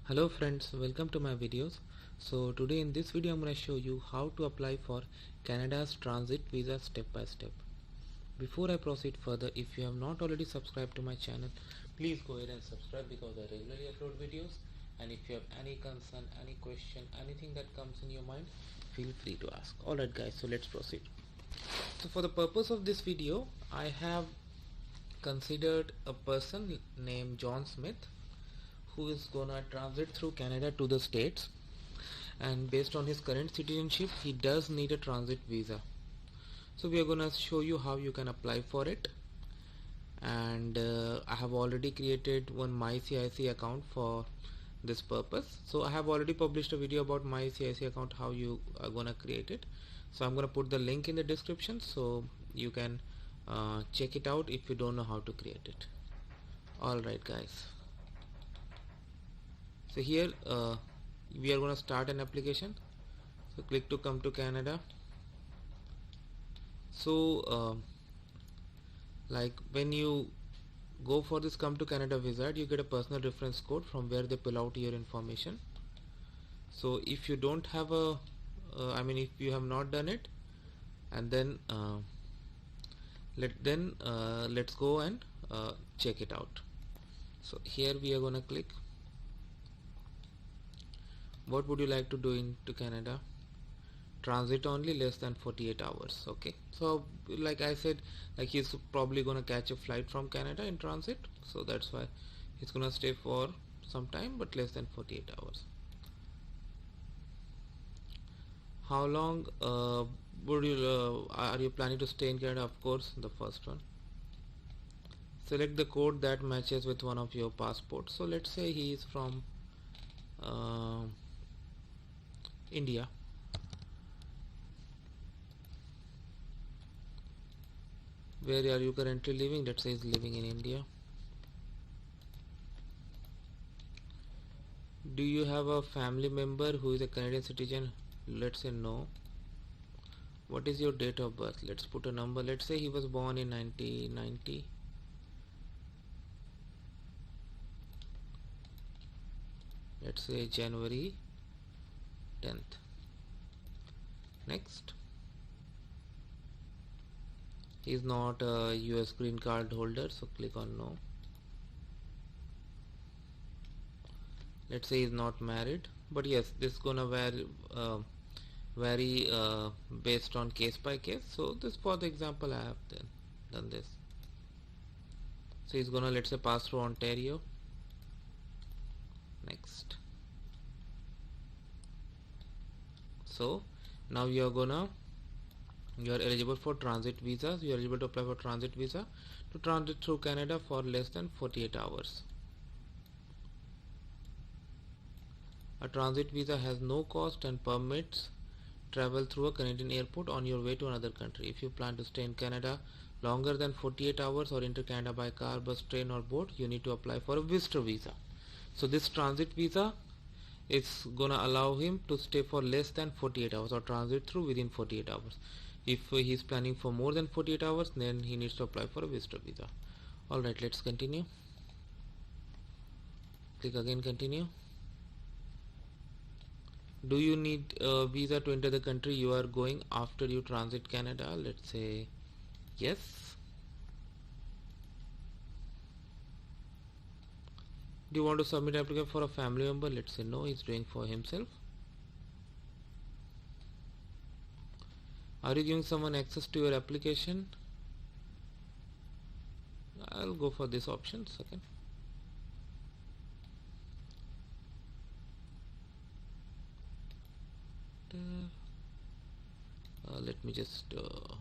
Hello friends, welcome to my videos. So today in this video I'm going to show you how to apply for Canada's transit visa step by step. Before I proceed further, if you have not already subscribed to my channel, please go ahead and subscribe because I regularly upload videos, and if you have any concern, any question, anything that comes in your mind, feel free to ask. Alright guys, so let's proceed. So for the purpose of this video, I have considered a person named John Smith who is gonna transit through Canada to the States, and based on his current citizenship he does need a transit visa. So we are gonna show you how you can apply for it, and I have already created one MyCIC account for this purpose. So I have already published a video about MyCIC account, how you are gonna create it. So I'm gonna put the link in the description so you can check it out if you don't know how to create it. Alright guys, so here we are going to start an application. So click to come to Canada. So like when you go for this come to Canada wizard, you get a personal reference code from where they pull out your information. So if you don't have a if you have not done it, and then let's go and check it out. So here we are going to click what would you like to do into Canada. Transit only, less than 48 hours. Okay, so like I said, like he's probably gonna catch a flight from Canada in transit, so that's why he's gonna stay for some time, but less than 48 hours. How long are you planning to stay in Canada? Of course, the first one. Select the code that matches with one of your passports. So let's say he is from India. Where are you currently living? Let's say he's living in India. Do you have a family member who is a Canadian citizen? Let's say no. What is your date of birth? Let's put a number. Let's say he was born in 1990. Let's say January 10th. Next. He is not a US green card holder, so click on no. Let's say he is not married, but yes, this is gonna vary based on case by case. So this, for the example, I have done this. So he's gonna, let's say, pass through Ontario. Next. So now you are eligible for transit visas. You are eligible to apply for transit visa to transit through Canada for less than 48 hours. A transit visa has no cost and permits travel through a Canadian airport on your way to another country. If you plan to stay in Canada longer than 48 hours or enter Canada by car, bus, train or boat, you need to apply for a visitor visa. So this transit visa is gonna allow him to stay for less than 48 hours or transit through within 48 hours. If he is planning for more than 48 hours, then he needs to apply for a visitor visa. Alright, let's continue. Click again, continue. Do you need a visa to enter the country you are going after you transit Canada? Let's say yes. Do you want to submit an application for a family member? Let's say no, he's doing for himself. Are you giving someone access to your application? I'll go for this option. Second. Let me just no.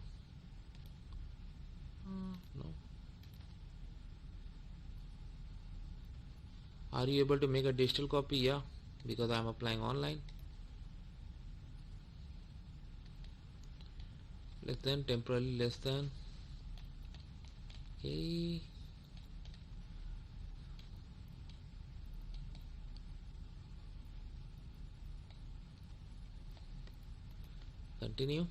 Are you able to make a digital copy? Yeah, because I'm applying online. Less than, temporarily less than. Okay. Continue.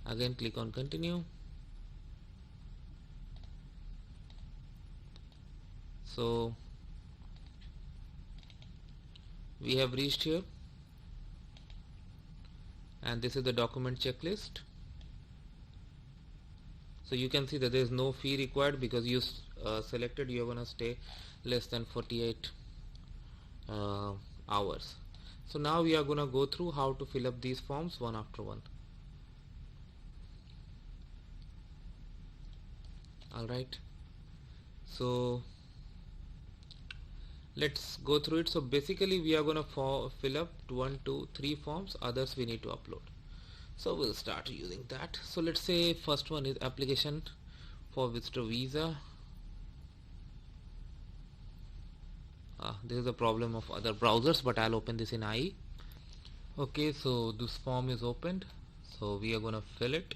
Again click on continue. So we have reached here, and this is the document checklist. So you can see that there is no fee required because you selected you are gonna stay less than 48 hours. So now we are gonna go through how to fill up these forms one after one. Alright, so let's go through it. So basically we are gonna fill up 1, 2, 3 forms, others we need to upload. So we'll start using that. So let's say first one is application for visitor visa. This is a problem of other browsers, but I'll open this in IE. Okay, so this form is opened, so we are gonna fill it,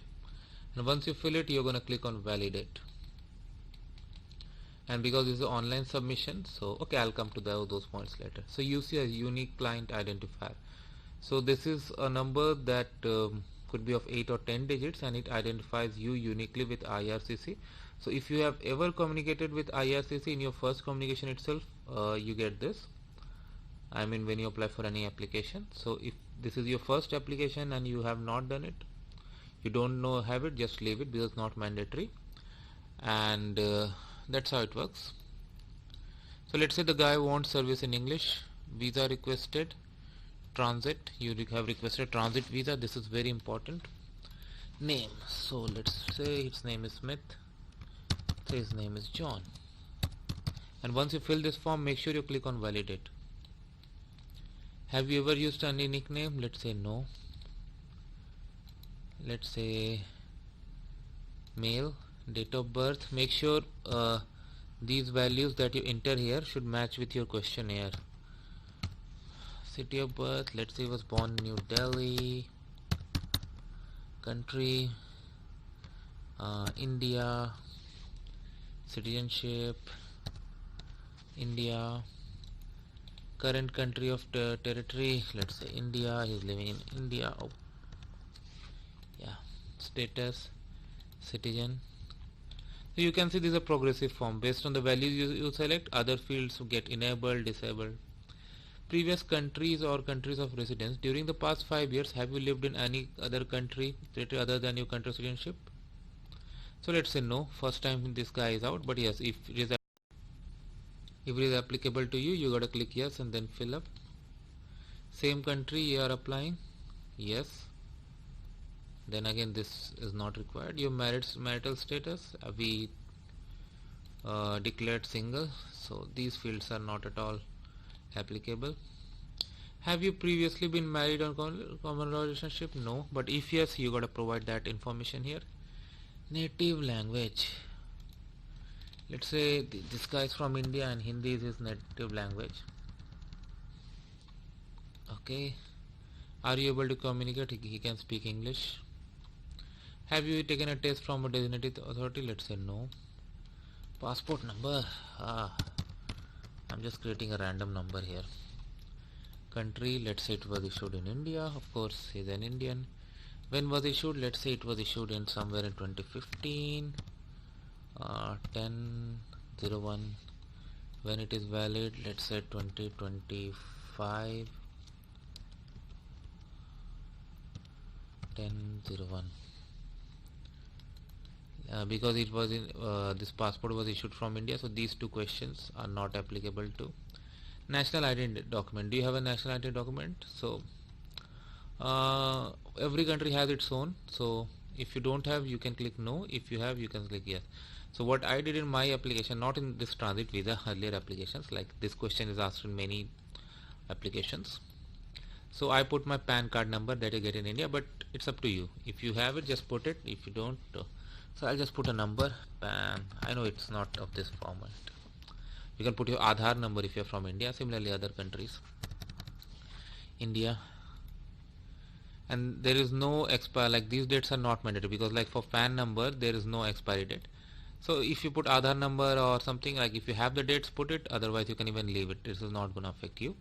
and once you fill it you're gonna click on validate. And because this is an online submission, so okay, I'll come to those points later. So you see a unique client identifier. So this is a number that could be of 8 or 10 digits, and it identifies you uniquely with IRCC. So if you have ever communicated with IRCC in your first communication itself, you get this. I mean when you apply for any application. So if this is your first application and you have not done it, you don't know have it, just leave it because it's not mandatory. And that's how it works. So let's say the guy wants service in English. Visa requested, transit, you have requested transit visa. This is very important. Name, so let's say his name is Smith, say his name is John. And once you fill this form, make sure you click on validate. Have you ever used any nickname? Let's say no. Let's say male. Date of birth, make sure these values that you enter here should match with your questionnaire. City of birth, let's say he was born in New Delhi. Country, India. Citizenship, India. Current country of territory, let's say India, he's living in India. Oh. Yeah, status, citizen. So you can see this is a progressive form. Based on the values you select, other fields get enabled, disabled. Previous countries or countries of residence. During the past 5 years, have you lived in any other country other than your country citizenship? So let's say no. First time this guy is out, but yes, if it is applicable to you, you gotta click yes and then fill up. Same country you are applying, yes. Then again this is not required. Your marital status, we declared single, so these fields are not at all applicable. Have you previously been married or common law relationship? No, but if yes, you gotta provide that information here. Native language, let's say this guy is from India and Hindi is his native language. Okay, are you able to communicate? He can speak English. Have you taken a test from a designated authority? Let's say no. Passport number, I'm just creating a random number here. Country, let's say it was issued in India. Of course he's an Indian. When was issued? Let's say it was issued in somewhere in 2015. 10/01. When it is valid, let's say 2025. 10/01. Because it was in this passport was issued from India, so these two questions are not applicable to. National identity document, do you have a national identity document? So every country has its own, so if you don't have, you can click no. If you have, you can click yes. So what I did in my application, not in this transit visa, earlier applications, like this question is asked in many applications, so I put my PAN card number that you get in India, but it's up to you. If you have it, just put it. If you don't, so I'll just put a number, PAN. I know it's not of this format. You can put your Aadhaar number if you're from India. Similarly, other countries. India. And there is no expire, like these dates are not mandatory, because like for PAN number there is no expiry date. So if you put Aadhaar number or something, like if you have the dates, put it, otherwise you can even leave it. This is not going to affect you,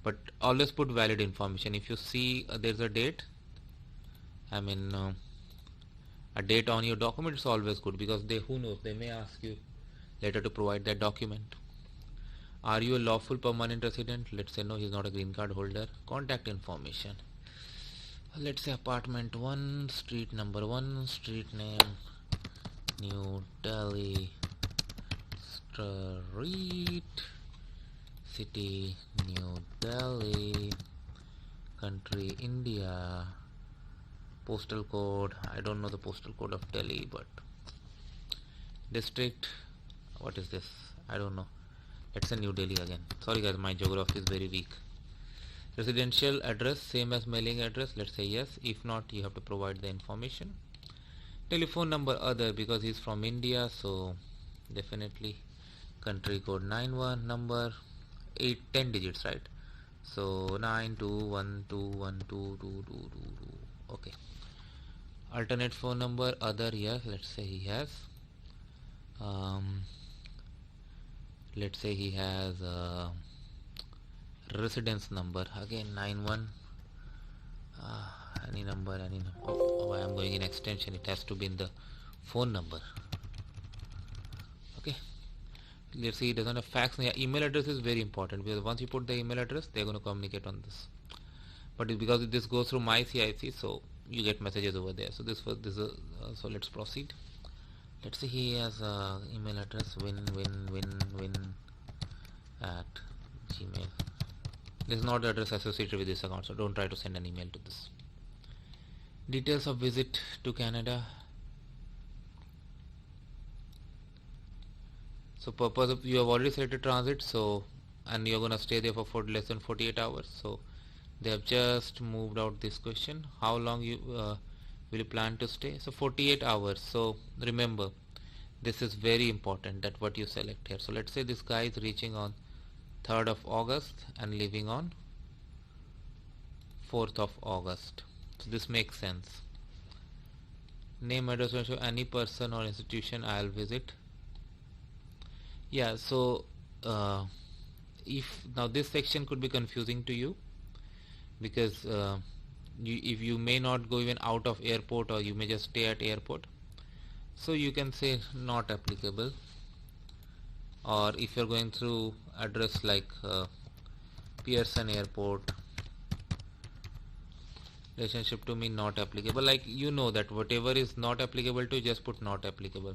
but always put valid information. If you see there's a date, I mean a date on your document, it's always good, because who knows, they may ask you later to provide that document. Are you a lawful permanent resident? Let's say no, he's not a green card holder. Contact information. Let's say apartment 1, street number 1, street name New Delhi, street, city New Delhi, country India, postal code, I don't know the postal code of Delhi, but district, what is this, I don't know. Let's say New Delhi again. Sorry guys, my geography is very weak. Residential address same as mailing address, let's say yes. If not, you have to provide the information. Telephone number other, because he's from India, so definitely country code 91, number 10 digits, right? So 9212122222. Okay. Alternate phone number other, yes, let's say he has let's say he has residence number again 91, any number. Oh, I am going in extension, it has to be in the phone number. Okay, let's see, he doesn't have fax. Yeah, email address is very important, because once you put the email address, they're going to communicate on this. But because this goes through my CIC, so you get messages over there. So so let's proceed. Let's see, he has email address win at gmail. This is not the address associated with this account, so don't try to send an email to this. Details of visit to Canada. So purpose of, you have already selected transit, so and you're gonna stay there for less than 48 hours. So they have just moved out this question. How long you will you plan to stay? So 48 hours. So remember, this is very important that what you select here. So let's say this guy is reaching on 3rd of August and leaving on 4th of August. So this makes sense. Name, address, will show any person or institution I'll visit. Yeah, so if now this section could be confusing to you, because if you may not go even out of airport, or you may just stay at airport, so you can say not applicable. Or if you're going through address like Pearson Airport, relationship to me not applicable. Like, you know that whatever is not applicable to, just put not applicable.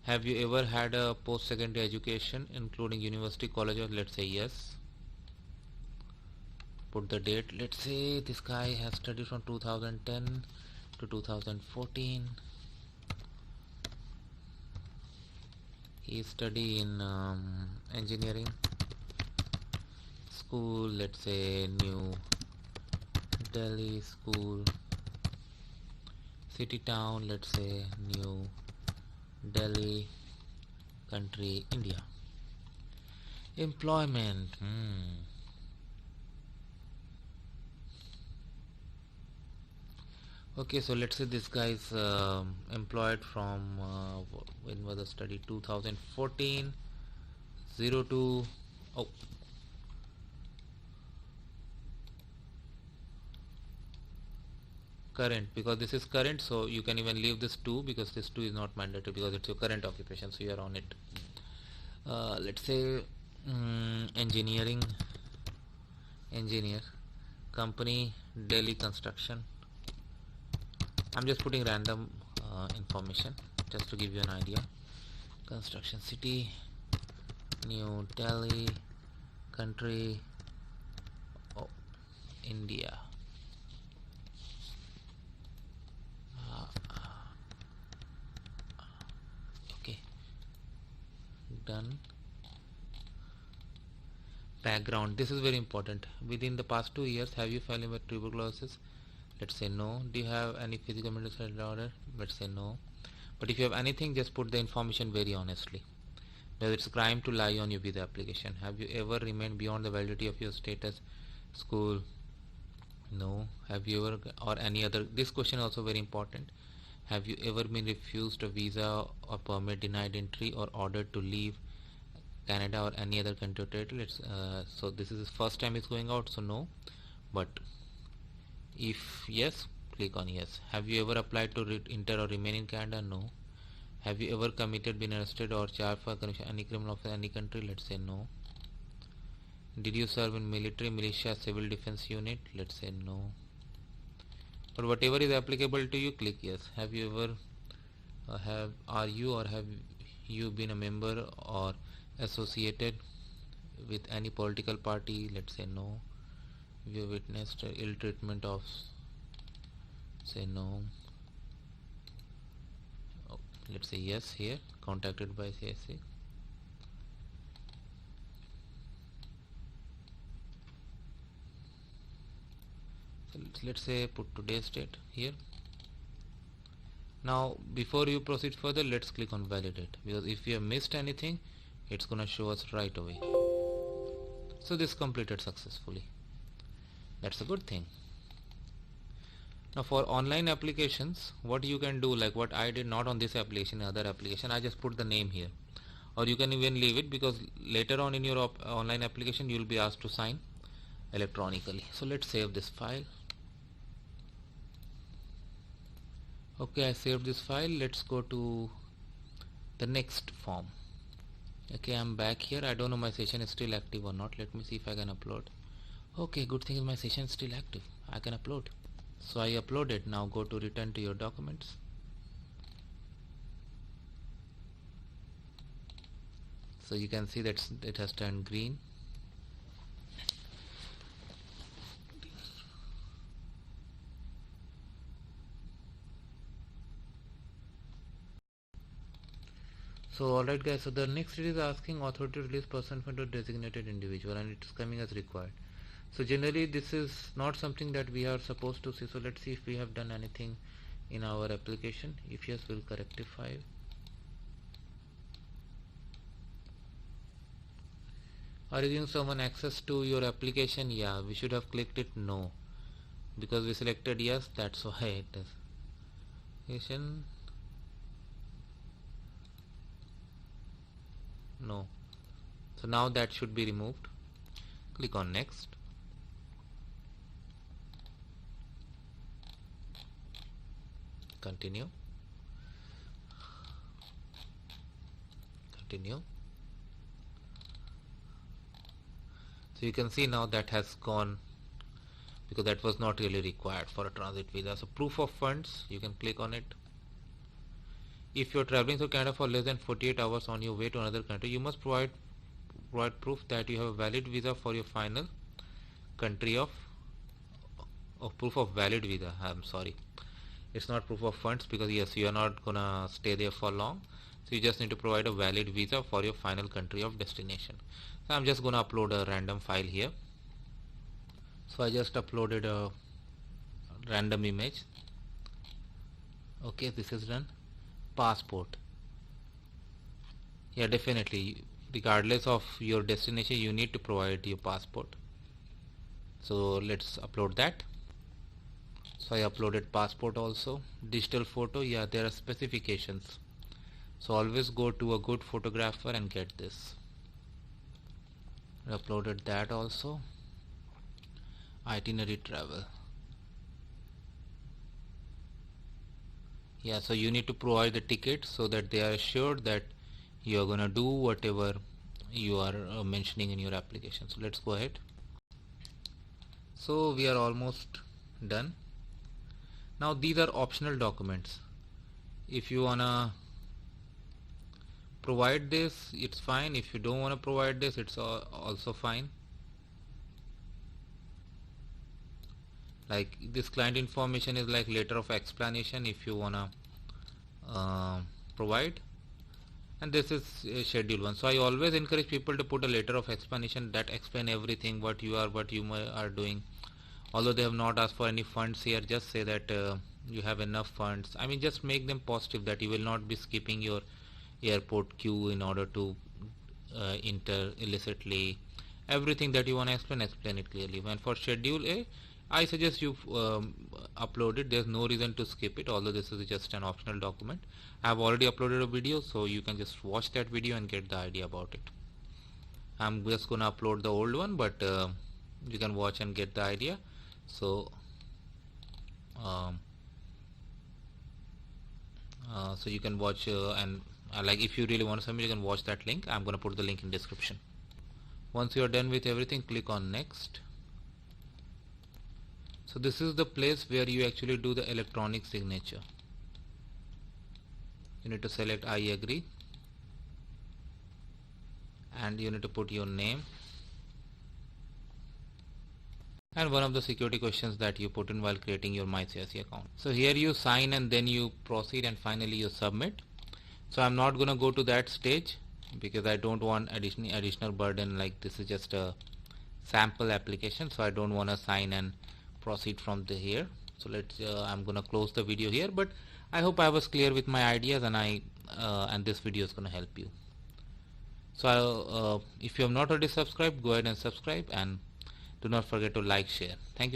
Have you ever had a post-secondary education including university, college, or let's say yes. Put the date. Let's say this guy has studied from 2010 to 2014. He studied in engineering school, let's say New Delhi school. City town, let's say New Delhi, country India. Employment, okay, so let's say this guy is employed from when was the study, 2014 02, oh, current, because this is current, so you can even leave this 2, because this 2 is not mandatory, because it's your current occupation, so you are on it. Let's say engineer, company Delhi construction. I'm just putting random information just to give you an idea. Construction city New Delhi, country India. Okay, done. Background, this is very important. Within the past 2 years, have you fallen with tuberculosis? Let's say no. Do you have any physical mental disorder? Let's say no. But if you have anything, just put the information very honestly. Whether it's a crime to lie on your visa application. Have you ever remained beyond the validity of your status school? No. Have you ever, or any other, this question also very important. Have you ever been refused a visa or permit, denied entry, or ordered to leave Canada or any other country or territory? So this is his first time he's going out, so no. But if yes, click on yes. Have you ever applied to enter or remain in Canada? No. Have you ever committed, been arrested or charged for any criminal offense in any country? Let's say no. Did you serve in military, militia, civil defense unit? Let's say no. But whatever is applicable to you, click yes. Have you ever have you been a member or associated with any political party? Let's say no. You witnessed ill treatment of, say no. Oh, let's say yes here. Contacted by CSC. So let's say put today's date here. Now before you proceed further, let's click on validate, because if you have missed anything, it's gonna show us right away. So this completed successfully. That's a good thing. Now for online applications, what you can do, like what I did, not on this application, other application, I just put the name here, or you can even leave it, because later on in your online application you will be asked to sign electronically. So let's save this file. Okay, I saved this file. Let's go to the next form. Okay, I'm back here. I don't know my session is still active or not. Let me see if I can upload. Okay, good thing is my session is still active. I can upload. So I uploaded. Now go to return to your documents. So you can see that it has turned green. So alright guys, so the next it is asking authority to release person fund to designated individual, and it is coming as required. So generally this is not something that we are supposed to see. So let's see if we have done anything in our application. If yes, we'll rectify. Are you giving someone access to your application? Yeah, we should have clicked it no, because we selected yes, that's why it is. No. So now that should be removed. Click on next. Continue. Continue. So you can see now that has gone, because that was not really required for a transit visa. So proof of funds, you can click on it. If you are traveling through Canada for less than 48 hours on your way to another country, you must provide proof that you have a valid visa for your final country of proof of valid visa. I'm sorry, it's not proof of funds, because yes, you are not gonna stay there for long. So you just need to provide a valid visa for your final country of destination. So I'm just gonna upload a random file here. So I just uploaded a random image. Okay, this is done. Passport. Yeah, definitely, regardless of your destination, you need to provide your passport. So let's upload that. So I uploaded passport also. Digital photo, yeah, there are specifications, so always go to a good photographer and get this. I uploaded that also. Itinerary travel, yeah, so you need to provide the ticket so that they are assured that you are gonna do whatever you are mentioning in your application. So let's go ahead. So we are almost done. Now these are optional documents. If you wanna provide this, it's fine. If you don't want to provide this, it's also fine. Like this client information is like letter of explanation if you wanna provide, and this is schedule 1. So I always encourage people to put a letter of explanation that explain everything, what you are doing. Although they have not asked for any funds here, just say that you have enough funds. I mean, just make them positive that you will not be skipping your airport queue in order to enter illicitly. Everything that you want to explain it clearly. And for schedule A, I suggest you upload it. There's no reason to skip it, although this is just an optional document. I have already uploaded a video, so you can just watch that video and get the idea about it. I'm just gonna upload the old one, but you can watch and get the idea. So so you can watch and like if you really want to submit, you can watch that link. I'm gonna put the link in description. Once you are done with everything, click on next. So this is the place where you actually do the electronic signature. You need to select I agree, and you need to put your name and one of the security questions that you put in while creating your MyCIC account. So here you sign and then you proceed and finally you submit. So I'm not gonna go to that stage because I don't want additional burden, like this is just a sample application, so I don't want to sign and proceed from here. So I'm gonna close the video here, but I hope I was clear with my ideas, and this video is gonna help you. So if you have not already subscribed, go ahead and subscribe, and do not forget to like, share. Thank you.